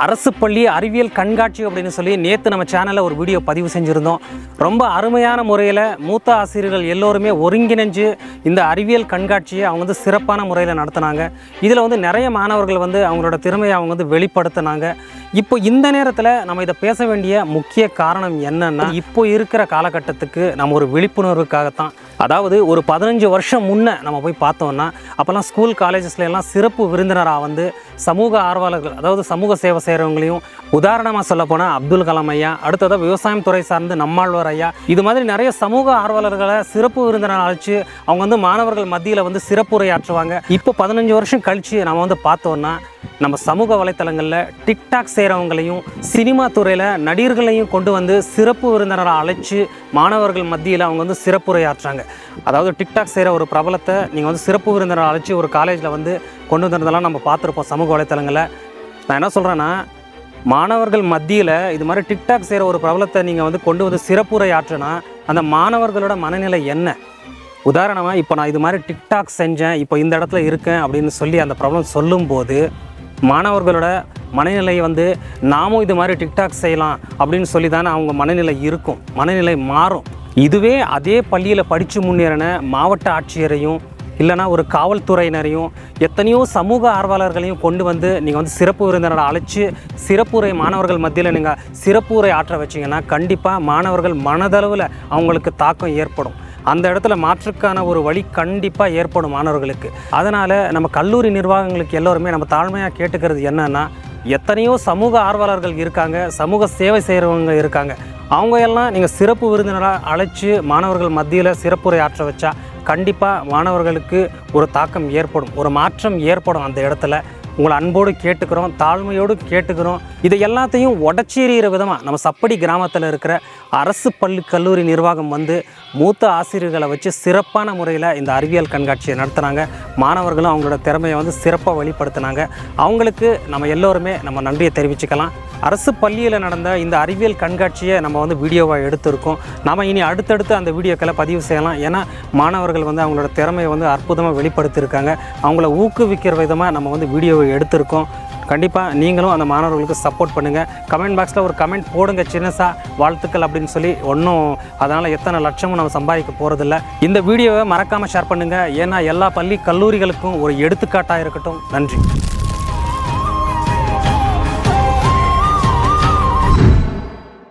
அரசு பள்ளி அறிவியல் கண்காட்சி அப்படின்னு சொல்லி நேற்று நம்ம சேனலில் ஒரு வீடியோ பதிவு செஞ்சுருந்தோம். ரொம்ப அருமையான முறையில் மூத்த ஆசிரியர்கள் எல்லோருமே ஒருங்கிணைஞ்சு இந்த அறிவியல் கண்காட்சியை அவங்க சிறப்பான முறையில் நடத்தினாங்க. இதில் நிறைய மாணவர்கள் அவங்களோட திறமையை அவங்க வெளிப்படுத்தினாங்க. இப்போ இந்த நேரத்தில் நம்ம இதை பேச வேண்டிய முக்கிய காரணம் என்னன்னா, இப்போ இருக்கிற காலகட்டத்துக்கு நம்ம ஒரு விழிப்புணர்வுக்காகத்தான். அதாவது ஒரு 15 வருஷம் முன்னே நம்ம போய் பார்த்தோம்னா, அப்போல்லாம் ஸ்கூல் காலேஜஸ்ல எல்லாம் சிறப்பு விருந்தினராக சமூக ஆர்வலர்கள், அதாவது சமூக சேவை செய்கிறவங்களையும், உதாரணமாக சொல்ல போனால் அப்துல் கலாம் ஐயா, அடுத்ததாக விவசாயம் துறை சார்ந்து நம்மாழ்வார் ஐயா, இது மாதிரி நிறைய சமூக ஆர்வலர்களை சிறப்பு விருந்தினர் அழைச்சி அவங்க மாணவர்கள் மத்தியில் சிறப்புரையாற்றுவாங்க. இப்போ 15 வருஷம் கழித்து நம்ம பார்த்தோம்னா, நம்ம சமூக வலைத்தளங்களில் டிக்டாக் செய்கிறவங்களையும் சினிமா துறையில் நடிகர்களையும் கொண்டு சிறப்பு விருந்தினரை அழைச்சி மாணவர்கள் மத்தியில் அவங்க சிறப்புரையாற்றுறாங்க. அதாவது டிக்டாக் செய்கிற ஒரு பிரபலத்தை நீங்கள் சிறப்பு விருந்தினரை அழைச்சி ஒரு காலேஜில் கொண்டு வந்ததெல்லாம் நம்ம பார்த்துருப்போம் சமூக வலைத்தளங்களில். நான் என்ன சொல்கிறேன்னா, மாணவர்கள் மத்தியில் இது மாதிரி டிக்டாக் செய்கிற ஒரு பிரபலத்தை நீங்கள் கொண்டு சிறப்புரையாற்றுனா அந்த மாணவர்களோட மனநிலை என்ன? உதாரணமாக இப்போ நான் இது மாதிரி டிக்டாக் செஞ்சேன், இப்போ இந்த இடத்துல இருக்கேன் அப்படின்னு சொல்லி அந்த பிரபலம் சொல்லும்போது மாணவர்களோட மனநிலை நாமும் இது மாதிரி டிக்டாக் செய்யலாம் அப்படின்னு சொல்லி தானே அவங்க மனநிலை இருக்கும், மனநிலை மாறும். இதுவே அதே பள்ளியில் படித்து முன்னேறின மாவட்ட ஆட்சியரையும் இல்லைனா ஒரு காவல்துறையினரையும் எத்தனையோ சமூக ஆர்வலர்களையும் கொண்டு நீங்கள் சிறப்பு விருந்தினரை அழைச்சி சிறப்புரை மாணவர்கள் மத்தியில் நீங்கள் சிறப்புரை ஆற்ற வச்சிங்கன்னா கண்டிப்பாக மாணவர்கள் மனதளவில் அவங்களுக்கு தாக்கம் ஏற்படும். அந்த இடத்துல மாற்றுக்கான ஒரு வழி கண்டிப்பாக ஏற்படும் மாணவர்களுக்கு. அதனால் நம்ம கல்லூரி நிர்வாகங்களுக்கு எல்லோருமே நம்ம தாழ்மையாக கேட்டுக்கிறது என்னன்னா, எத்தனையோ சமூக ஆர்வலர்கள் இருக்காங்க, சமூக சேவை செய்கிறவங்க இருக்காங்க, அவங்க எல்லாம் நீங்கள் சிறப்பு விருந்தினராக அழைச்சி மாணவர்கள் மத்தியில் சிறப்புரை ஆற்ற வச்சா கண்டிப்பாக மாணவர்களுக்கு ஒரு தாக்கம் ஏற்படும், ஒரு மாற்றம் ஏற்படும். அந்த இடத்துல உங்களை அன்போடு கேட்டுக்கிறோம், தாழ்மையோடு கேட்டுக்கிறோம். இதை எல்லாத்தையும் உடச்சேறிகிற விதமாக நம்ம சப்படி கிராமத்தில் இருக்கிற அரசு பள்ளி கல்லூரி நிர்வாகம் மூத்த ஆசிரியர்களை வச்சு சிறப்பான முறையில் இந்த அறிவியல் கண்காட்சியை நடத்துனாங்க. மாணவர்களும் அவங்களோட திறமையை சிறப்பாக வெளிப்படுத்தினாங்க. அவங்களுக்கு நம்ம எல்லோருமே நம்ம நன்றியை தெரிவிச்சுக்கலாம். அரசு பள்ளியில் நடந்த இந்த அறிவியல் கண்காட்சியை நம்ம வீடியோவாக எடுத்திருக்கோம். நம்ம இனி அடுத்தடுத்து அந்த வீடியோக்களை பதிவு செய்யலாம். ஏன்னா மாணவர்கள் அவங்களோட திறமையை அற்புதமாக வெளிப்படுத்தியிருக்காங்க. அவங்கள ஊக்குவிக்கிற விதமாக நம்ம வீடியோவை எடுத்திருக்கோம். கண்டிப்பாக நீங்களும் அந்த மாணவர்களுக்கு சப்போர்ட் பண்ணுங்கள். கமெண்ட் பாக்ஸில் ஒரு கமெண்ட் போடுங்க, சின்னசாக வாழ்த்துக்கள் அப்படின்னு சொல்லி. ஒன்றும் அதனால் எத்தனை லட்சமும் நம்ம சம்பாதிக்க போகிறதில்ல. இந்த வீடியோவை மறக்காமல் ஷேர் பண்ணுங்கள். ஏன்னா எல்லா பள்ளி கல்லூரிகளுக்கும் ஒரு எடுத்துக்காட்டாக இருக்கட்டும். நன்றி.